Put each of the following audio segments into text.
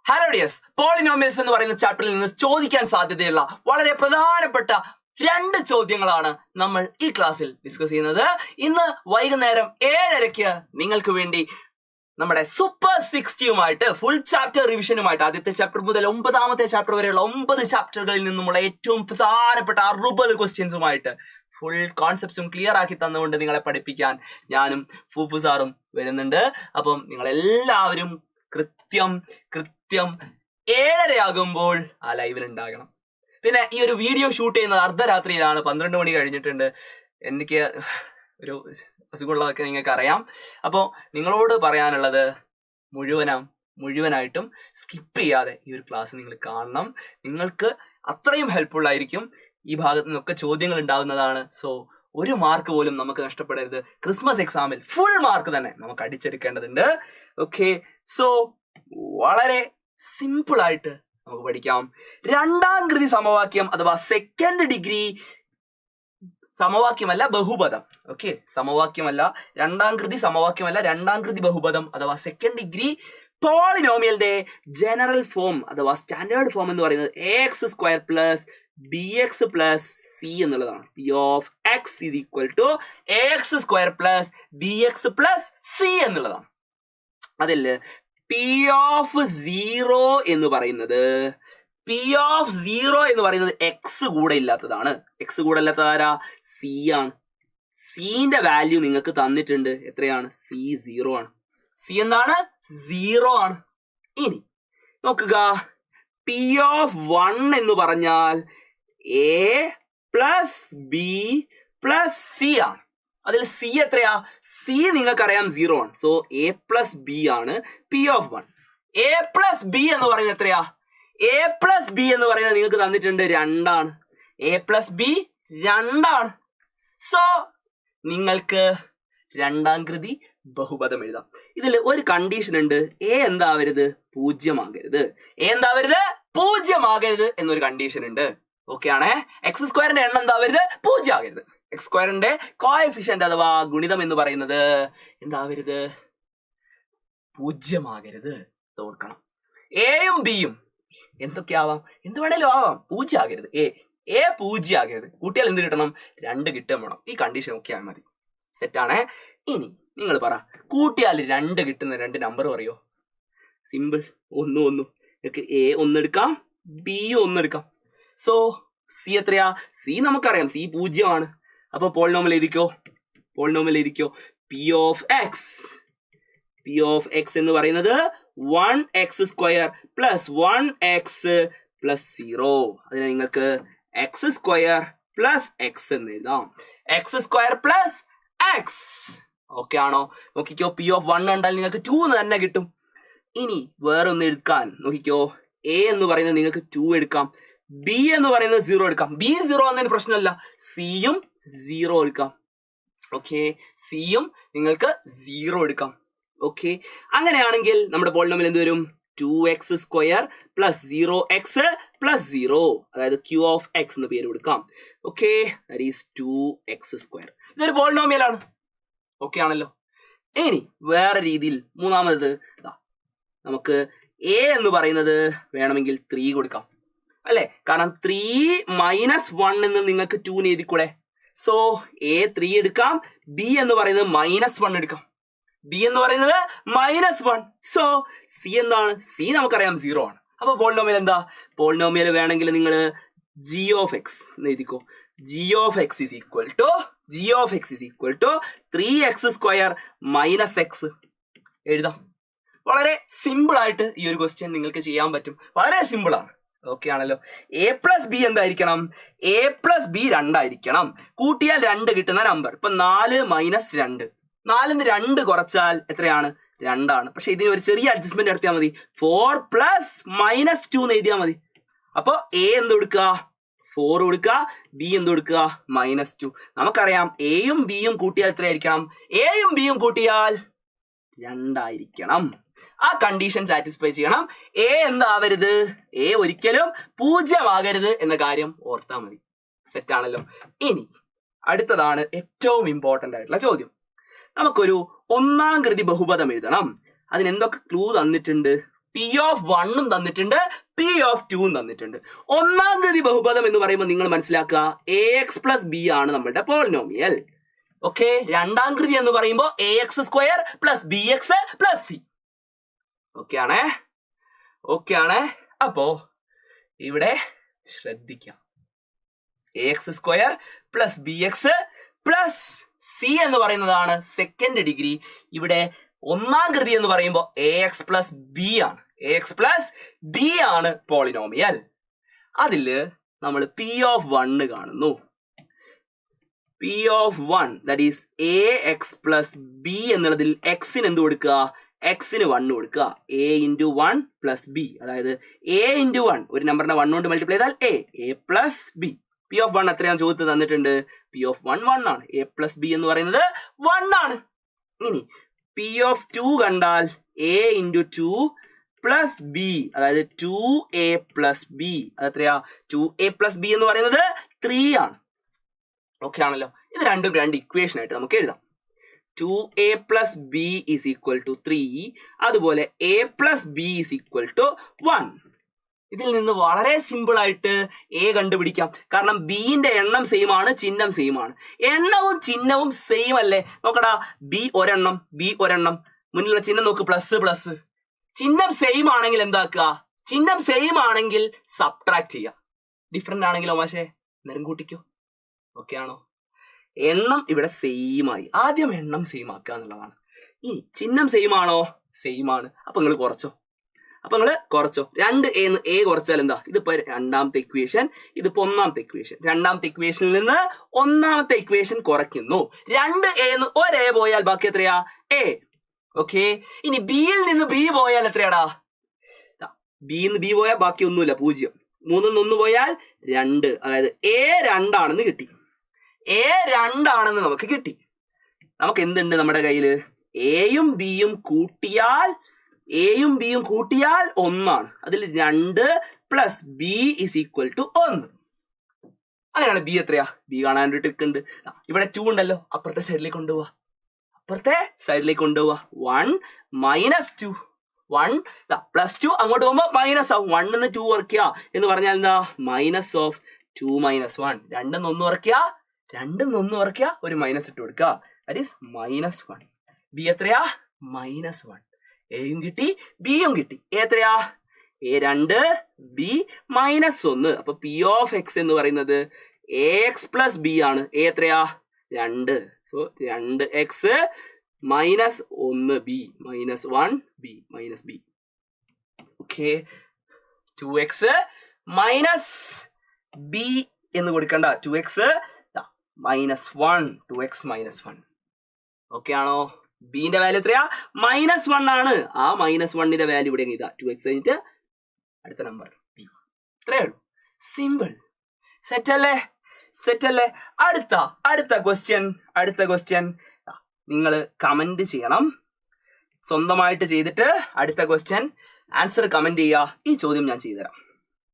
Hello dears, polynomials എന്ന് പറയുന്ന ചാപ്റ്ററിൽ നിന്ന് ചോദിക്കാൻ സാധ്യതയുള്ള വളരെ പ്രധാനപ്പെട്ട 2 ചോദ്യങ്ങളാണ് നമ്മൾ ഈ ക്ലാസ്സിൽ ഡിസ്കസ് ചെയ്യുന്നത്. ഇന്ന് വൈകുന്നേരം 7:30 നിങ്ങൾക്ക് വേണ്ടി നമ്മുടെ സൂപ്പർ 60യുമായിട്ട് ഫുൾ ചാപ്റ്റർ റിവിഷനുമായിട്ട് ആദ്യത്തെ ചാപ്റ്റർ മുതൽ 9ാമത്തെ ചാപ്റ്റർ വരെയുള്ള 9 ചാപ്റ്ററുകളിൽ നിന്നുമുള്ള ഏറ്റവും പ്രധാനപ്പെട്ട 60 ക്വസ്റ്റ്യൻസുമായിട്ട് ഫുൾ കോൺസെപ്റ്റ്സും ക്ലിയർ ആക്കി തന്നുകൊണ്ട് നിങ്ങളെ പഠിപ്പിക്കാൻ ഞാനും ഫൂഫു സാറും വരുന്നുണ്ട്. അപ്പം നിങ്ങളെല്ലാവരും കൃത്യം 7:30 ആകുമ്പോൾ ആ ലൈവിൽ ഉണ്ടാകണം. പിന്നെ ഈ ഒരു വീഡിയോ ഷൂട്ട് ചെയ്യുന്നത് അർദ്ധരാത്രിയിലാണ്, 12 മണി കഴിഞ്ഞിട്ടുണ്ട്. എനിക്ക് ഒരു അസുഖമുള്ളതൊക്കെ നിങ്ങൾക്ക് അറിയാം. അപ്പോൾ നിങ്ങളോട് പറയാനുള്ളത് മുഴുവനായിട്ടും സ്കിപ്പ് ചെയ്യാതെ ഈ ഒരു ക്ലാസ് നിങ്ങൾ കാണണം. നിങ്ങൾക്ക് അത്രയും ഹെൽപ്ഫുൾ ആയിരിക്കും. ഈ ഭാഗത്തു നിന്നൊക്കെ ചോദ്യങ്ങൾ ഉണ്ടാകുന്നതാണ്. സോ ഒരു മാർക്ക് പോലും നമുക്ക് നഷ്ടപ്പെടരുത്. ക്രിസ്മസ് എക്സാമിൽ ഫുൾ മാർക്ക് തന്നെ നമുക്ക് അടിച്ചെടുക്കേണ്ടതുണ്ട്. ഓക്കെ, സോ വളരെ സിമ്പിൾ ആയിട്ട് നമുക്ക് പഠിക്കാം. 2ാം കൃതി സമവാക്യം അഥവാ സെക്കൻഡ് ഡിഗ്രി സമവാക്യമല്ല ബഹുപദം. ഓക്കെ, സമവാക്യമല്ല 2ാം കൃതി സമവാക്യമല്ല 2ാം കൃതി ബഹുപദം അഥവാ സെക്കൻഡ് ഡിഗ്രി പോളിനോമിയലിന്റെ ജനറൽ ഫോം അഥവാ സ്റ്റാൻഡേർഡ് ഫോം എന്ന് പറയുന്നത് ax² plus bx plus c എന്നുള്ളതാണ്. p of x is equal to ax² plus bx plus c എന്നുള്ളതാണ്. അതിൽ p ഓഫ് 0 എന്ന് പറയുന്നത് എക്സ് കൂടെ ഇല്ലാത്തതാണ്. എക്സ് കൂടെ ഇല്ലാത്തത് ആരാ? സി ആണ്. സിന്റെ വാല്യൂ നിങ്ങൾക്ക് തന്നിട്ടുണ്ട്. എത്രയാണ്? സി 0 ആണ്. സി എന്താണ്? 0 ആണ്. ഇനി നോക്കുക, പി ഓഫ് 1 എന്ന് പറഞ്ഞാൽ A plus B plus C ആണ്. അതിൽ സി എത്രയാ? സി നിങ്ങൾക്കറിയാം 0 ആണ്. സോ എ പ്ലസ് ബി ആണ് P of 1. A plus B എന്ന് പറയുന്നത് എത്രയാ? എ പ്ലസ് ബി എന്ന് പറയുന്നത് നിങ്ങൾക്ക് തന്നിട്ടുണ്ട് 2 ആണ്. എ പ്ലസ് ബി 2 ആണ്. സോ നിങ്ങൾക്ക് 2ാം കൃതി ബഹുപദം എഴുതാം. ഇതിൽ ഒരു കണ്ടീഷൻ ഉണ്ട്. എ എന്താവരുത്? 0 ആകരുത്. എ എന്താവരുത്? 0 ആകരുത് എന്നൊരു കണ്ടീഷൻ ഉണ്ട്. ഓക്കെ ആണേ. x² എണ്ണം എന്താവരുത്? 0 ആകരുത്. x² കോഎഫിഷ്യന്റ് അഥവാ ഗുണിതം എന്ന് പറയുന്നത് എന്താവരുത്? 0 ആകരുത്. ഓർക്കണം. എയും ബിയും എന്തൊക്കെയാവാം? എന്ത് വേണേലും ആവാം. 0 ആകരുത്. എ 0 ആകരുത്. കൂട്ടിയാൽ എന്ത് കിട്ടണം? 2 കിട്ടാൻ വേണം. ഈ കണ്ടീഷൻ ഒക്കെ മതി. സെറ്റാണേ. ഇനി നിങ്ങൾ പറ, കൂട്ടിയാൽ 2 കിട്ടുന്ന 2 നമ്പർ പറയോ? സിമ്പിൾ. 1 1. നിങ്ങൾക്ക് എ 1 എടുക്കാം, ബി 1 എടുക്കാം. സോ സി എത്രയാ? സി നമുക്കറിയാം, സി 0 ആണ്. അപ്പൊ പോളിനോമിയൽ എഴുതിക്കോ. പി ഓഫ് എക്സ് എന്ന് പറയുന്നത് 1x² പ്ലസ് 1x പ്ലസ് 0. അതിനെ നിങ്ങൾക്ക് x² പ്ലസ് എക്സ് എന്ന് എഴുതാം. x² plus X. ഓക്കെ ആണോ? നോക്കിക്കോ, പി ഓഫ് 1 കണ്ടാൽ നിങ്ങൾക്ക് 2 തന്നെ കിട്ടും. ഇനി വേറെ ഒന്ന് എടുക്കാൻ നോക്കിക്കോ. എ എന്ന് പറയുന്നത് നിങ്ങൾക്ക് 2 എടുക്കാം, ബി എന്ന് പറയുന്നത് 0 എടുക്കാം. ബി 0 എന്നതിന് പ്രശ്നമല്ല. സിയും 0 എടുക്കാം. ഓക്കെ, സിയും നിങ്ങൾക്ക് 0 എടുക്കാം. ഓക്കെ, അങ്ങനെയാണെങ്കിൽ നമ്മുടെ പോളിനോമിയൽ എന്ത് വരും? 2x² പ്ലസ് 0x പ്ലസ് 0, അതായത് q ഓഫ് എക്സ് എന്ന് പേര് കൊടുക്കാം. Okay, that is 2x². ഇതൊരു പോളിനോമിയൽ ആണ്. ഓക്കെ ആണല്ലോ. ഇനി വേറെ രീതിയിൽ മൂന്നാമത് നമുക്ക് a എന്ന് പറയുന്നത് വേണമെങ്കിൽ 3 കൊടുക്കാം അല്ലെ? കാരണം 3 മൈനസ് 1 എന്ന് നിങ്ങൾക്ക് 2 എഴുതിക്കൂടെ? സോ a 3 എടുക്കാം, b എന്ന് പറയുന്നത് -1 എടുക്കാം. ബി എന്ന് പറയുന്നത് -1. സോ സി എന്താണ്? സി നമുക്കറിയാം 0 ആണ്. അപ്പൊ പോളിനോമിയൽ എന്താ? പോളിനോമിയൽ വേണമെങ്കിൽ നിങ്ങൾ g ഓഫ് എക്സ് എന്ന് എഴുതിക്കോ. g of X is equal to 3x² minus x എഴുതാം. വളരെ സിമ്പിൾ ആയിട്ട് ഈ ഒരു ക്വസ്റ്റ്യൻ നിങ്ങൾക്ക് ചെയ്യാൻ പറ്റും. വളരെ സിമ്പിൾ ആണ്. ഓക്കെ ആണല്ലോ. എ പ്ലസ് ബി എന്തായിരിക്കണം? എ പ്ലസ് ബി 2 ആയിരിക്കണം. കൂട്ടിയാൽ 2 കിട്ടുന്ന നമ്പർ. ഇപ്പൊ 4 മൈനസ് 2, 4ന്ന് 2 കുറച്ചാൽ എത്രയാണ്? 2 ആണ്. പക്ഷെ ഇതിന് ഒരു ചെറിയ അഡ്ജസ്റ്റ്മെന്റ് നടത്തിയാൽ മതി. 4 പ്ലസ് -2 എന്ന് എഴുതിയാൽ മതി. അപ്പൊ എ എന്ത് കൊടുക്കുക? 4 കൊടുക്കുക, ബി എന്ത് കൊടുക്കുക? -2. നമുക്കറിയാം എയും ബിയും കൂട്ടിയാൽ എത്രയായിരിക്കണം? എയും ബിയും കൂട്ടിയാൽ 2 ആയിരിക്കണം. ആ കണ്ടീഷൻ സാറ്റിസ്ഫൈ ചെയ്യണം. എ എന്താവരുത്? എ ഒരിക്കലും 0 ആകരുത് എന്ന കാര്യം ഓർത്താൽ മതി. സെറ്റ് ആണല്ലോ. ഇനി അടുത്തതാണ് ഏറ്റവും ഇമ്പോർട്ടന്റ് ആയിട്ടുള്ള ചോദ്യം. നമുക്കൊരു 1ാം കൃതി ബഹുപദം എഴുതണം. അതിന് എന്തൊക്കെ ക്ലൂ തന്നിട്ടുണ്ട്? പി ഓഫ് വണ്ണും തന്നിട്ടുണ്ട്, പി ഓഫ് ടുവും തന്നിട്ടുണ്ട്. ഒന്നാം കൃതി ബഹുപദം എന്ന് പറയുമ്പോൾ നിങ്ങൾ മനസ്സിലാക്കുക എ എക്സ് പ്ലസ് ബി ആണ് നമ്മളുടെ പോളിനോമിയൽ. ഓക്കെ, രണ്ടാം കൃതി എന്ന് പറയുമ്പോൾ A X square plus B X plus C. Okay ആണേ. അപ്പോ ഇവിടെ ശ്രദ്ധിക്കാം, A X square plus B X plus C എന്ന് പറയുന്നതാണ് സെക്കൻഡ് ഡിഗ്രി. ഇവിടെ ഒന്നാം കൃതി എന്ന് പറയുമ്പോൾ എ എക്സ് പ്ലസ് ബി ആണ്, എ എക്സ് പ്ലസ് ബി ആണ് പോളിനോമിയൽ. അതില് നമ്മൾ പി ഓഫ് വണ്ണ് കാണുന്നു. P of one that is A X plus B എന്നുള്ളതിൽ എക്സിന് എന്ത് കൊടുക്കുക? എക്സിന് 1 കൊടുക്കുക. എ ഇൻറ്റു 1 പ്ലസ് ബി, അതായത് എ ഇൻറ്റു 1 ഒരു നമ്പറിനെ 1 കൊണ്ട് മൾട്ടിപ്ലൈ ചെയ്താൽ A plus B. P of 1 എത്രയാണ് ചോദ്യത്തിൽ തന്നിട്ടുണ്ട്? പി ഓഫ് 1 ആണ്. എ പ്ലസ് ബി എന്ന് പറയുന്നത് 1 ആണ്. ഇനി പി ഓഫ് 2 കണ്ടാൽ എ ഇൻറ്റു 2 പ്ലസ് ബി, അതായത് 2a പ്ലസ് ബി. അതെത്രയാ? 2a പ്ലസ് ബി എന്ന് പറയുന്നത് 3 ആണ്. ഓക്കെ ആണല്ലോ. ഇത് രണ്ടും രണ്ട് ഇക്വേഷൻ ആയിട്ട് നമുക്ക് എഴുതാം. 2a plus B is equal to 3, അതുപോലെ a plus B is equal to 1. ഇതിൽ നിന്ന് വളരെ സിമ്പിൾ ആയിട്ട് എ കണ്ടുപിടിക്കാം. കാരണം ബിന്റെ എണ്ണം സെയിം ആണ്, ചിഹ്നം സെയിം ആണ്. എണ്ണവും ചിഹ്നവും സെയിം അല്ലേ? നോക്കടാ, ബി ഒരെണ്ണം, മുന്നിലുള്ള ചിഹ്നം നോക്ക്, പ്ലസ് പ്ലസ്. ചിഹ്നം സെയിം ആണെങ്കിൽ എന്താക്കുക? ചിഹ്നം സെയിം ആണെങ്കിൽ സബ്ട്രാക്ട് ചെയ്യുക. ഡിഫറെന്റ് ആണെങ്കിലോ മാഷേ നേരം കൂട്ടിക്കോ. ഓക്കെ ആണോ? എണ്ണം ഇവിടെ സെയിം ആയി. ആദ്യം എണ്ണം സെയിം ആക്കുക എന്നുള്ളതാണ്. ഇനി ചിഹ്നം സെയിം ആണോ? സെയിം ആണ്. അപ്പൊ നിങ്ങൾ കുറച്ചോ. 2a എ കുറച്ചാൽ എന്താ? ഇതിപ്പോ രണ്ടാമത്തെ ഇക്വേഷൻ, ഇതിപ്പോ ഒന്നാമത്തെ ഇക്വേഷൻ. രണ്ടാമത്തെ ഇക്വേഷനിൽ നിന്ന് ഒന്നാമത്തെ ഇക്വേഷൻ കുറയ്ക്കുന്നു. 2a ഒരു എ പോയാൽ ബാക്കി എത്രയാ? എ. ഓക്കെ, ഇനി ബിയിൽ നിന്ന് ബി പോയാൽ എത്രയാടാ? ബിയിൽ നിന്ന് ബി പോയാൽ ബാക്കി ഒന്നുമില്ല, 0. 3 1 പോയാൽ 2, അതായത് എ 2 ആണെന്ന് കിട്ടി. എ 2 ആണെന്ന് നമുക്ക് കിട്ടി. നമുക്ക് എന്തുണ്ട് നമ്മുടെ കയ്യിൽ? എയും ബിയും കൂട്ടിയാൽ 1 ആണ്. അതിൽ 2 plus b is equal to 1. അങ്ങനെയാണ് ബി എത്രയാ? ബി കാണാൻ ഒരു ട്രിക്ക് ഉണ്ട്. ഇവിടെ 2 ഉണ്ടല്ലോ, അപ്പുറത്തെ സൈഡിലേക്ക് കൊണ്ടുപോവാ. 1 മൈനസ് 2, 1 പ്ലസ് 2 അങ്ങോട്ട് പോകുമ്പോ മൈനസ് ആവും. 1 നിന്ന് 2 കുറയ്ക്കുക എന്ന് പറഞ്ഞാൽ എന്താ? Minus of 2 minus 1. 2 നിന്ന് 1 കുറയ്ക്കുക, ഒരു മൈനസ് ഇട്ട് കൊടുക്കുക. That is minus 1. ബി എത്രയാ? മൈനസ് 1. എയും കിട്ടി, ബിയും കിട്ടി. എ എത്രയാ? A 2, B minus 1. അപ്പൊ പി ഓഫ് എക്സ് എന്ന് പറയുന്നത് എ എക്സ് പ്ലസ് ബി ആണ്. എ എത്രയാ? 2. So 2x minus 1 B, minus 1 B, minus B. Okay, 2x minus B എന്ന് കൊടുക്കണ്ട. 2x minus 1, 2x minus 1. Okay ആണോ? ബിന്റെ വാല്യൂ എത്രയാ? മൈനസ് 1 ആണ്. ആ മൈനസ് 1ന്റെ വാല്യൂ ഇവിടെ ഇതാ, 2x കഴിഞ്ഞിട്ട് അടുത്ത നമ്പർ ബി. ഇത്രയേ ഉള്ളൂ. സിമ്പിൾ. സെറ്റ് അല്ലേ? അടുത്ത ക്വസ്റ്റ്യൻ നിങ്ങൾ കമന്റ് ചെയ്യണം. സ്വന്തമായിട്ട് ചെയ്തിട്ട് അടുത്ത ക്വസ്റ്റ്യൻ ആൻസർ കമന്റ് ചെയ്യുക. ഈ ചോദ്യം ഞാൻ ചെയ്തുതരാം.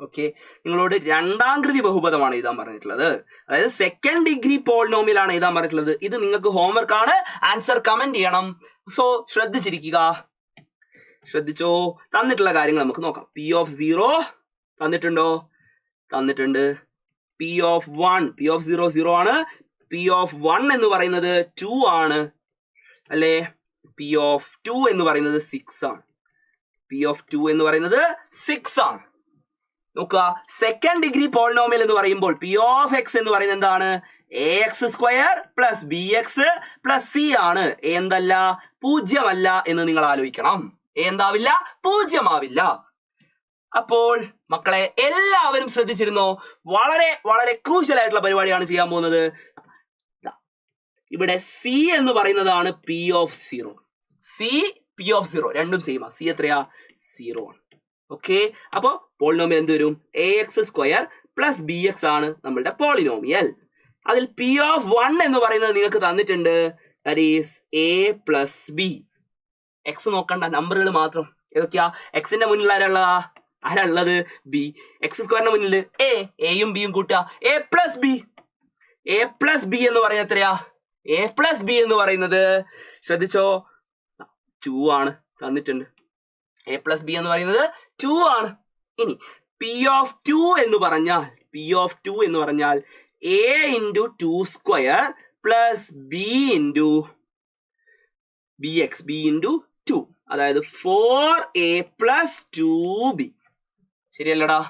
ഓക്കെ, നിങ്ങളോട് രണ്ടാം കൃതി ബഹുപദമാണ് എഴുതാൻ പറഞ്ഞിട്ടുള്ളത്, അതായത് സെക്കൻഡ് ഡിഗ്രി പോളിനോമിയൽ ആണ് എഴുതാൻ പറഞ്ഞിട്ടുള്ളത്. ഇത് നിങ്ങൾക്ക് ഹോംവർക്ക് ആണ്. ആൻസർ കമന്റ് ചെയ്യണം. സോ ശ്രദ്ധിച്ചോ. തന്നിട്ടുള്ള കാര്യങ്ങൾ നമുക്ക് നോക്കാം. P of 0 തന്നിട്ടുണ്ടോ? തന്നിട്ടുണ്ട്. പി ഓഫ് 0 ആണ്. പി ഓഫ് 1 എന്ന് പറയുന്നത് 2 ആണ് അല്ലേ? പി ഓഫ് 2 എന്ന് പറയുന്നത് 6 ആണ്. നോക്കുക, സെക്കൻഡ് ഡിഗ്രി പോളിനോമിയൽ എന്ന് പറയുമ്പോൾ പി ഓഫ് എക്സ് എന്ന് പറയുന്നത് എന്താണ്? A X square plus B X plus C ആണ്. എന്തല്ല? 0 അല്ല എന്ന് നിങ്ങൾ ആലോചിക്കണം. എന്താവില്ല? 0 ആവില്ല. അപ്പോൾ മക്കളെ എല്ലാവരും ശ്രദ്ധിച്ചിരുന്നോ? വളരെ വളരെ ക്രൂഷ്യൽ ആയിട്ടുള്ള പരിപാടിയാണ് ചെയ്യാൻ പോകുന്നത്. ഇവിടെ സി എന്ന് പറയുന്നതാണ് പി ഓഫ് 0. പി ഓഫ് 0 രണ്ടും സെയിം ആ. സി എത്രയാ? 0 ആണ്. ഓക്കെ, അപ്പോ പോളിനോമിയൽ എന്ത് വരും? A X square plus B X ആണ് നമ്മളുടെ പോളിനോമിയൽ. അതിൽ പി ഓഫ് 1 എന്ന് പറയുന്നത് നിങ്ങൾക്ക് തന്നിട്ടുണ്ട്. That is A plus B. X നോക്കണ്ട, നമ്പറുകൾ മാത്രം. ഏതൊക്കെയാ? എക്സിന്റെ മുന്നിൽ ആരാ ഉള്ളത്? ബി. എക്സ് സ്ക്വയറിന്റെ മുന്നിൽ എയും ബിയും കൂട്ടുക, എ പ്ലസ് ബി. എന്ന് പറയുന്നത് എത്രയാ? എ പ്ലസ് ബി എന്ന് പറയുന്നത് ശ്രദ്ധിച്ചോ 2 ആണ് തന്നിട്ടുണ്ട്. എ പ്ലസ് ബി എന്ന് പറയുന്നത് 2 ആണ്. ഇനി പി ഓഫ് 2 എന്ന് പറഞ്ഞാൽ A into 2 square plus B into B into 2, അതായത് 4a പ്ലസ് 2b. ശരിയല്ലടാ?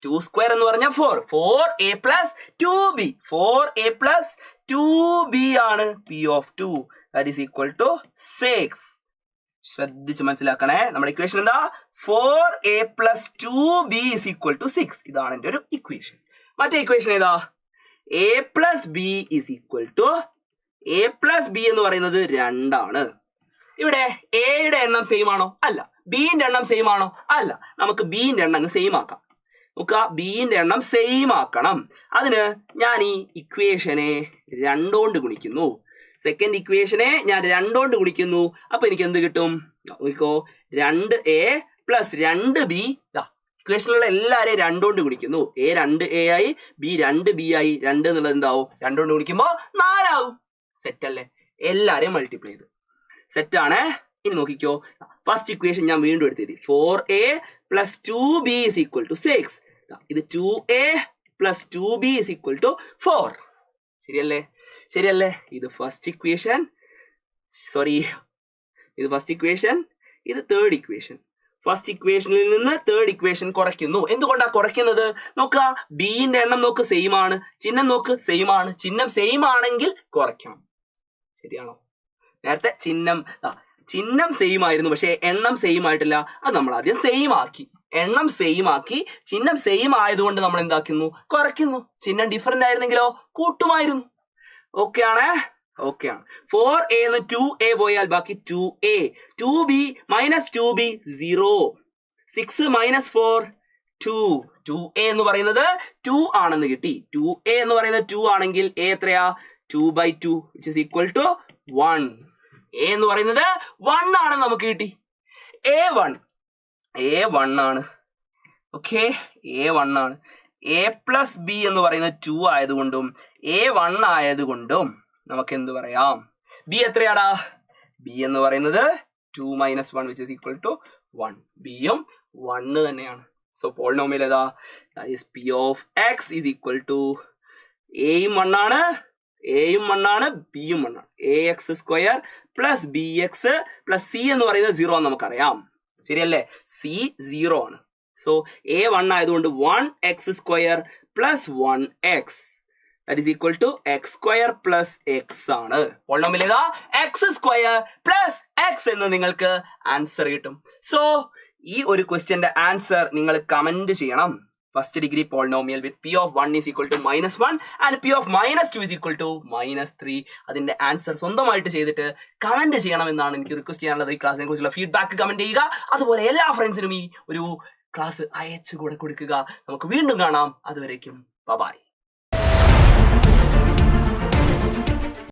2 സ്ക്വയർ എന്ന് പറഞ്ഞാൽ 4a plus 2b, 4a plus 2b ആണ് P of 2. That is equal to 6. ശ്രദ്ധിച്ച് മനസ്സിലാക്കണേ. നമ്മുടെ ഇക്വേഷൻ എന്താ? 4a plus 2b is equal to 6. ഇതാണ് എൻ്റെ ഒരു ഇക്വേഷൻ. മറ്റേ ഇക്വേഷൻ ഏതാ? a plus B is equal to, a plus B എന്ന് പറയുന്നത് 2 ആണ്. ഇവിടെ എയുടെ എണ്ണം സെയിം ആണോ? അല്ല. ബിന്റെ എണ്ണം സെയിം ആണോ? അല്ല. നമുക്ക് ബിന്റെ എണ്ണം സെയിം ആക്കാം. നമുക്ക് ബിന്റെ എണ്ണം സെയിം ആക്കണം. അതിന് ഞാൻ ഈ ഇക്വേഷനെ 2 കൊണ്ട് ഗുണിക്കുന്നു. സെക്കൻഡ് ഇക്വേഷനെ ഞാൻ 2 കൊണ്ട് ഗുണിക്കുന്നു. അപ്പൊ എനിക്ക് എന്ത് കിട്ടും? നോക്കിക്കോ, 2a പ്ലസ് 2b. ഇക്വേഷനിലുള്ള എല്ലാരെയും 2 കൊണ്ട് ഗുണിക്കുന്നു. a 2a ആയി, b 2b ആയി. 2 എന്നുള്ളത് എന്താവും? 2 കൊണ്ട് ഗുണിക്കുമ്പോ 4 ആവും. സെറ്റ് അല്ലേ? എല്ലാരെയും മൾട്ടിപ്ലൈ ചെയ്ത് സെറ്റ് ആണ്. ഇനി നോക്കിക്കോ, ഫസ്റ്റ് ഇക്വേഷൻ ഞാൻ വീണ്ടും എടുത്തിട്ട് 4a plus 2b is equal to 6. ഇത് 2a plus 2b is equal to 4. ശരിയല്ലേ? ഇത് ഫസ്റ്റ് ഇക്വേഷൻ. ഇത് തേർഡ് ഇക്വേഷൻ. ഫസ്റ്റ് ഇക്വേഷനിൽ നിന്ന് തേർഡ് ഇക്വേഷൻ കുറയ്ക്കുന്നു. എന്തുകൊണ്ടാണ് കുറയ്ക്കുന്നത്? നോക്കുക, ബിന്റെ എണ്ണം നോക്ക് സെയിം ആണ്, ചിഹ്നം നോക്ക് സെയിം ആണ്. ചിഹ്നം സെയിം ആണെങ്കിൽ കുറയ്ക്കണം. ശരിയാണോ? നേരത്തെ ചിഹ്നം സെയിം ആയിരുന്നു, പക്ഷെ എണ്ണം സെയിം ആയിട്ടില്ല. അത് നമ്മൾ ആദ്യം സെയിം ആക്കി. എണ്ണം സെയിം ആക്കി, ചിഹ്നം സെയിം ആയതുകൊണ്ട് നമ്മൾ എന്താക്കുന്നു? കുറയ്ക്കുന്നു. ചിഹ്നം ഡിഫറെന്റ് ആയിരുന്നെങ്കിലോ കൂട്ടുമായിരുന്നു. ഓക്കെ ആണ്. 4a എന്ന് 2a പോയാൽ ബാക്കി 2a. 2b minus 2b 0. 6 minus 4 2. 2a എന്ന് പറയുന്നത് 2 ആണെന്ന് കിട്ടി. 2a എന്ന് പറയുന്നത് 2 ആണെങ്കിൽ a എത്രയാ? 2/2 which is equal to 1. a എന്ന് പറയുന്നത് 1 ആണെന്ന് നമുക്ക് കിട്ടി. a1 ആണ്. ഓക്കെ, a1 ആണ്. a പ്ലസ് ബി എന്ന് പറയുന്നത് 2 ആയതുകൊണ്ടും a1 ആയതുകൊണ്ടും നമുക്ക് എന്ത് പറയാം? ബി എത്രയാടാ? ബി എന്ന് പറയുന്നത് 2 minus 1 which is equal to 1. ബിയും 1 തന്നെയാണ്. സോ പോളിനോമിയൽ ഏതാ? That is P of X is equal to എയും 1 ആണ്, ബിയും 1 ആണ്. ax square plus bx plus c എന്ന് പറയുന്നത് 0 എന്ന് നമുക്കറിയാം. ശരിയല്ലേ? c 0 ആണ്. സോ a1 ആയതുകൊണ്ട് 1x square plus 1x that is equal to x square plus x ആണ്. പോളിനോമിയൽ ഏതാ? x സ്ക്വയർ പ്ലസ് x എന്ന് നിങ്ങൾക്ക് ആൻസർ കിട്ടും. സോ ഈ ഒരു ക്വസ്റ്റ്യന്റെ ആൻസർ നിങ്ങൾ കമന്റ് ചെയ്യണം. First degree polynomial with p of 1 is equal to -1 and p of -2 is equal to -3. അതിന്റെ ആൻസർ സ്വന്തമായിട്ട് ചെയ്തിട്ട് കമന്റ് ചെയ്യണം എന്നാണ് എനിക്ക് റിക്വസ്റ്റ് ചെയ്യാനുള്ളത്. ഈ ക്ലാസ്സിനെ കുറിച്ചുള്ള ഫീഡ്ബാക്ക് കമന്റ് ചെയ്യുക. അതുപോലെ എല്ലാ ഫ്രണ്ട്സിനും ഈ ഒരു ക്ലാസ് അയച്ചു കൂടെ കൊടുക്കുക. നമുക്ക് വീണ്ടും കാണാം. അതുവരേക്കും ബൈ.